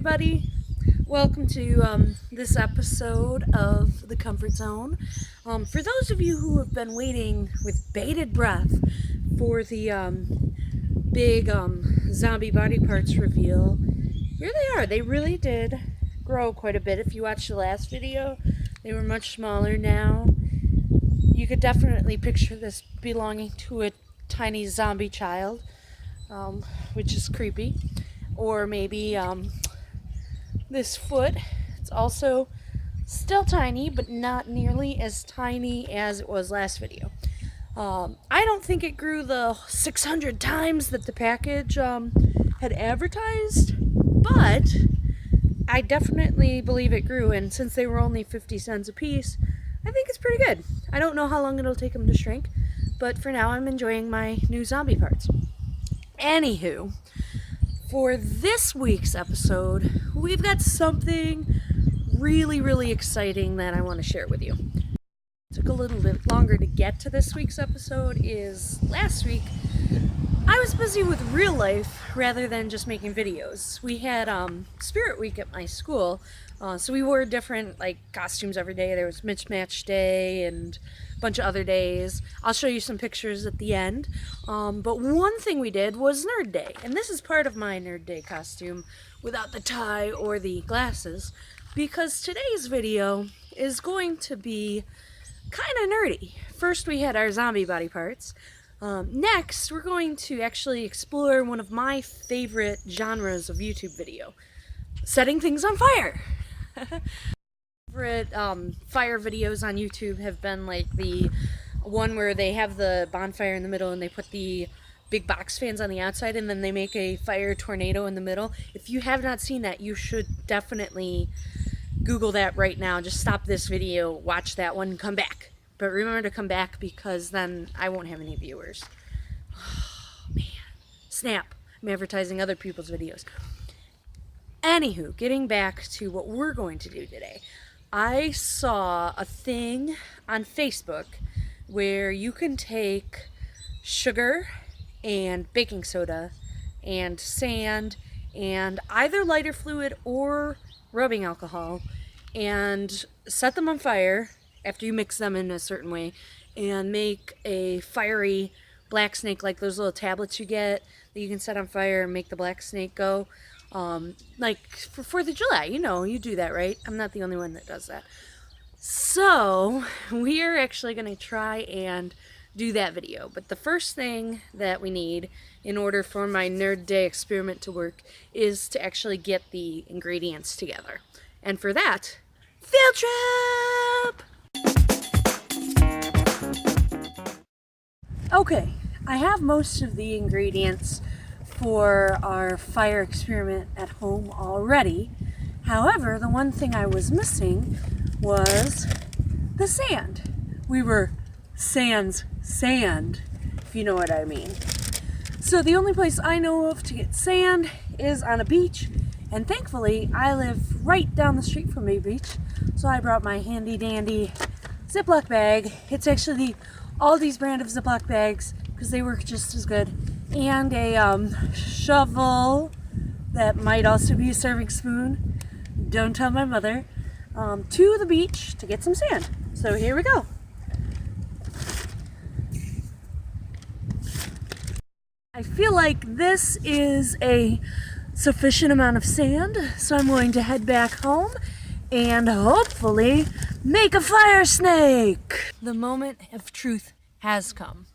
everybody. Welcome to this episode of The Comfort Zone. For those of you who have been waiting with bated breath for the big zombie body parts reveal, here they are. They really did grow quite a bit. If you watched the last video, they were much smaller now. You could definitely picture this belonging to a tiny zombie child, which is creepy. Or maybe this foot. It's also still tiny, but not nearly as tiny as it was last video. I don't think it grew the 600 times that the package had advertised, but I definitely believe it grew, and since they were only 50 cents a piece, I think it's pretty good. I don't know how long it'll take them to shrink, but for now I'm enjoying my new zombie parts. Anywho, for this week's episode, we've got something really exciting that I want to share with you. It took a little bit longer to get to this week's episode is last week I was busy with real life rather than just making videos. We had Spirit Week at my school, so we wore different costumes every day. There was Mismatch Day and a bunch of other days. I'll show you some pictures at the end. But one thing we did was Nerd Day, and this is part of my Nerd Day costume without the tie or the glasses, because today's video is going to be kind of nerdy. First we had our zombie body parts. Next, we're going to actually explore one of my favorite genres of YouTube video, setting things on fire. Favorite fire videos on YouTube have been like the one where they have the bonfire in the middle and they put the big box fans on the outside and then they make a fire tornado in the middle. If you have not seen that, you should definitely Google that right now. Just stop this video, watch that one, and come back. But remember to come back because then I won't have any viewers. Oh, man. Snap. I'm advertising other people's videos. Anywho, getting back to what we're going to do today. I saw a thing on Facebook where you can take sugar and baking soda and sand and either lighter fluid or rubbing alcohol and set them on fire after you mix them in a certain way, and make a fiery black snake, like those little tablets you get that you can set on fire and make the black snake go. Like for 4th of July, you do that, right? I'm not the only one that does that. So we are actually going to try and do that video. But the first thing that we need in order for my Nerd Day experiment to work is to actually get the ingredients together. And for that, field trip! Okay, I have most of the ingredients for our fire experiment at home already. However, the one thing I was missing was the sand. We were sans sand, if you know what I mean. So the only place I know of to get sand is on a beach, and thankfully I live right down the street from a beach, so I brought my handy dandy Ziploc bag. It's actually the Aldi's brand of Ziploc bags because they work just as good, and a shovel that might also be a serving spoon, don't tell my mother, to the beach to get some sand. So here we go. I feel like this is a sufficient amount of sand, so I'm going to head back home and hopefully make a fire snake. The moment of truth has come.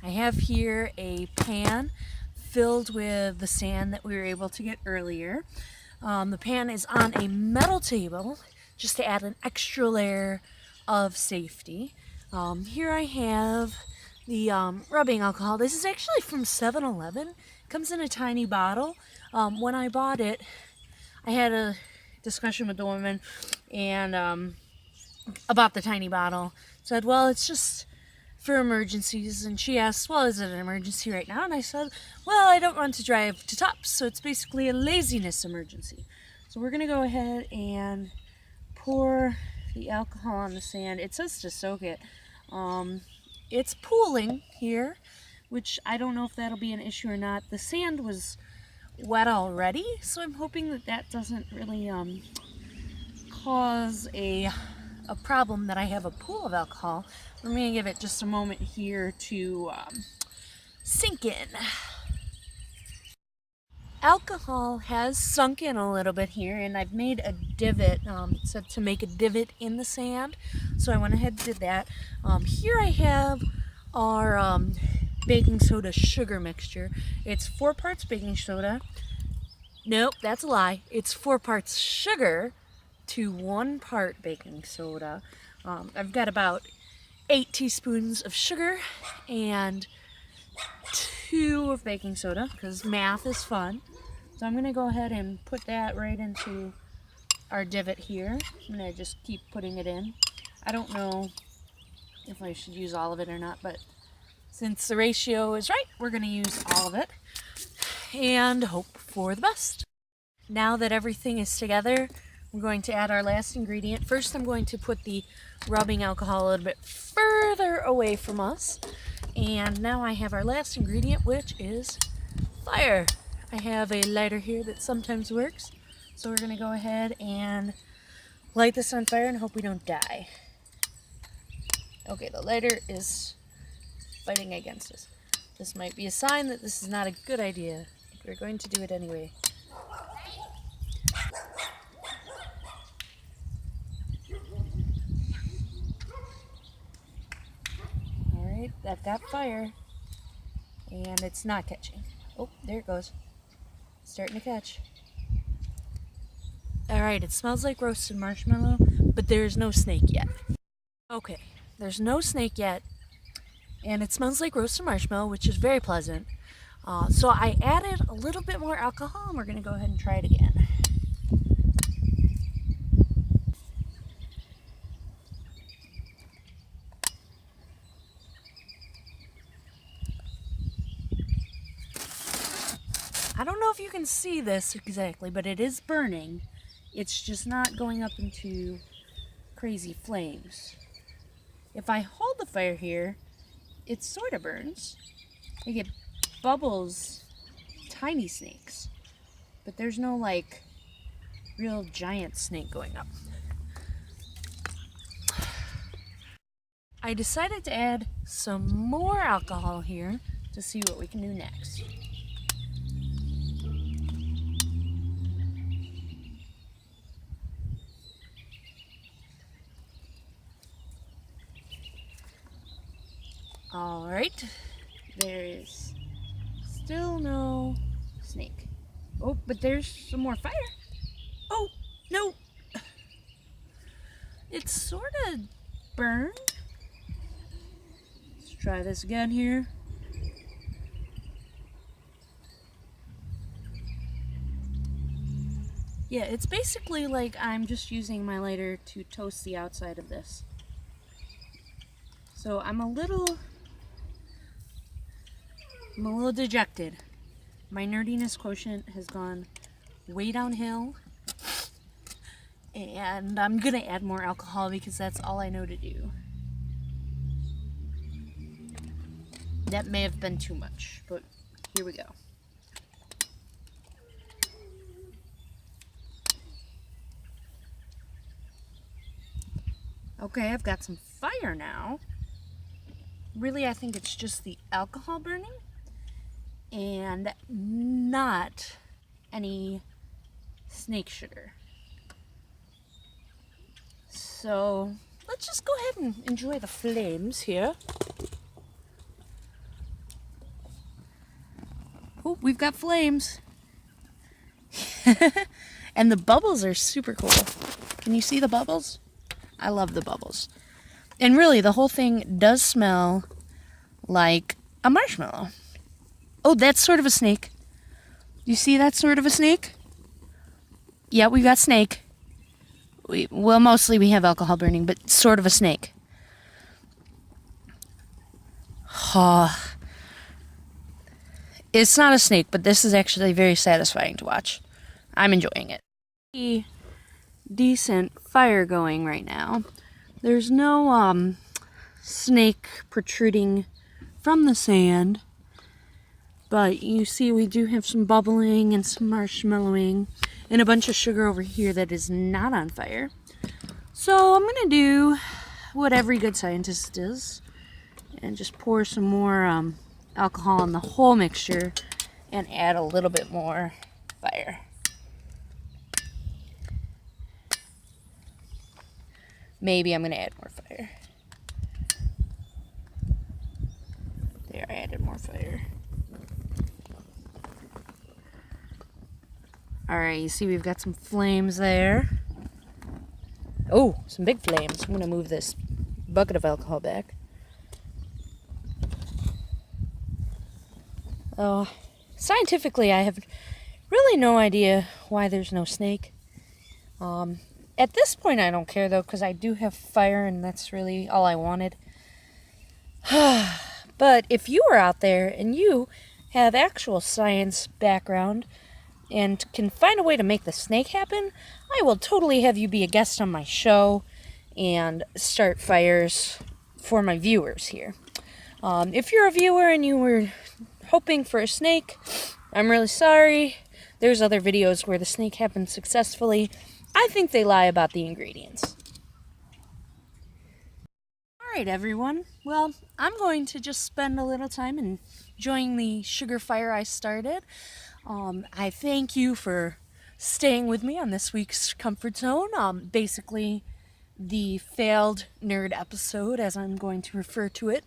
I have here a pan filled with the sand that we were able to get earlier. The pan is on a metal table just to add an extra layer of safety. Here I have the rubbing alcohol. This is actually from 7-Eleven. It comes in a tiny bottle. When I bought it, I had a discussion with the woman and about the tiny bottle. Said, well, it's just for emergencies. And she asked, well, is it an emergency right now? And I said, well, I don't want to drive to Tops, so it's basically a laziness emergency. So we're going to go ahead and pour the alcohol on the sand. It says to soak it. It's pooling here, which I don't know if that'll be an issue or not. The sand was wet already, so I'm hoping that that doesn't really cause a problem that I have a pool of alcohol. I'm going to give it just a moment here to sink in. Alcohol has sunk in a little bit here, and I've made a divot, so to make a divot in the sand, so I went ahead and did that. Here I have our baking soda sugar mixture. It's 4 parts baking soda. Nope, that's a lie. It's 4 parts sugar to 1 part baking soda. I've got about 8 teaspoons of sugar and 2 of baking soda, because math is fun. So I'm going to go ahead and put that right into our divot here. I'm going to just keep putting it in. I don't know if I should use all of it or not, but since the ratio is right, we're going to use all of it and hope for the best. Now that everything is together, we're going to add our last ingredient. First, I'm going to put the rubbing alcohol a little bit further away from us. And now I have our last ingredient, which is fire. I have a lighter here that sometimes works. So we're going to go ahead and light this on fire and hope we don't die. Okay, the lighter is fighting against us. This might be a sign that this is not a good idea. We're going to do it anyway. Alright, that got fire. And it's not catching. Oh, there it goes. Starting to catch. Alright, it smells like roasted marshmallow, but there's no snake yet. Okay, there's no snake yet, and it smells like roasted marshmallow, which is very pleasant. So I added a little bit more alcohol, and we're going to go ahead and try it again. I don't know if you can see this exactly, but it is burning. It's just not going up into crazy flames. If I hold the fire here, it sort of burns. I get bubbles, tiny snakes, but there's no like real giant snake going up. I decided to add some more alcohol here to see what we can do next. Alright, there is still no snake. Oh, but there's some more fire. Oh, no. It's sort of burned. Let's try this again here. Yeah, it's basically like I'm just using my lighter to toast the outside of this. So I'm a little dejected. My nerdiness quotient has gone way downhill, and I'm gonna add more alcohol because that's all I know to do. That may have been too much, but here we go. Okay, I've got some fire now. Really, I think it's just the alcohol burning and not any snake sugar. So let's just go ahead and enjoy the flames here. Oh, we've got flames. And the bubbles are super cool. Can you see the bubbles? I love the bubbles. And really, the whole thing does smell like a marshmallow. Oh, that's sort of a snake. You see that sort of a snake? Yeah, we got snake. Well, mostly we have alcohol burning, but sort of a snake. It's not a snake, but this is actually very satisfying to watch. I'm enjoying it. Decent fire going right now. There's no snake protruding from the sand. But you see we do have some bubbling and some marshmallowing and a bunch of sugar over here that is not on fire. So I'm gonna do what every good scientist does and just pour some more alcohol in the whole mixture and add a little bit more fire. Maybe I'm gonna add more fire. There, I added more fire. Alright, you see we've got some flames there. Oh, some big flames. I'm gonna move this bucket of alcohol back. Oh, scientifically, I have really no idea why there's no snake. At this point, I don't care, though, because I do have fire, and that's really all I wanted. But if you are out there and you have actual science background and can find a way to make the snake happen, I will totally have you be a guest on my show and start fires for my viewers here. If you're a viewer and you were hoping for a snake, I'm really sorry. There's other videos where the snake happened successfully. I think they lie about the ingredients. Alright everyone, well, I'm going to just spend a little time enjoying the sugar fire I started. I thank you for staying with me on this week's Comfort Zone. Basically, the failed nerd episode, as I'm going to refer to it,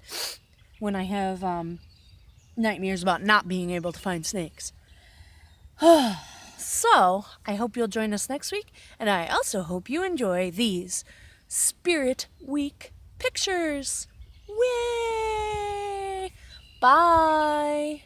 when I have nightmares about not being able to find snakes. So, I hope you'll join us next week, and I also hope you enjoy these Spirit Week pictures. Way! Bye!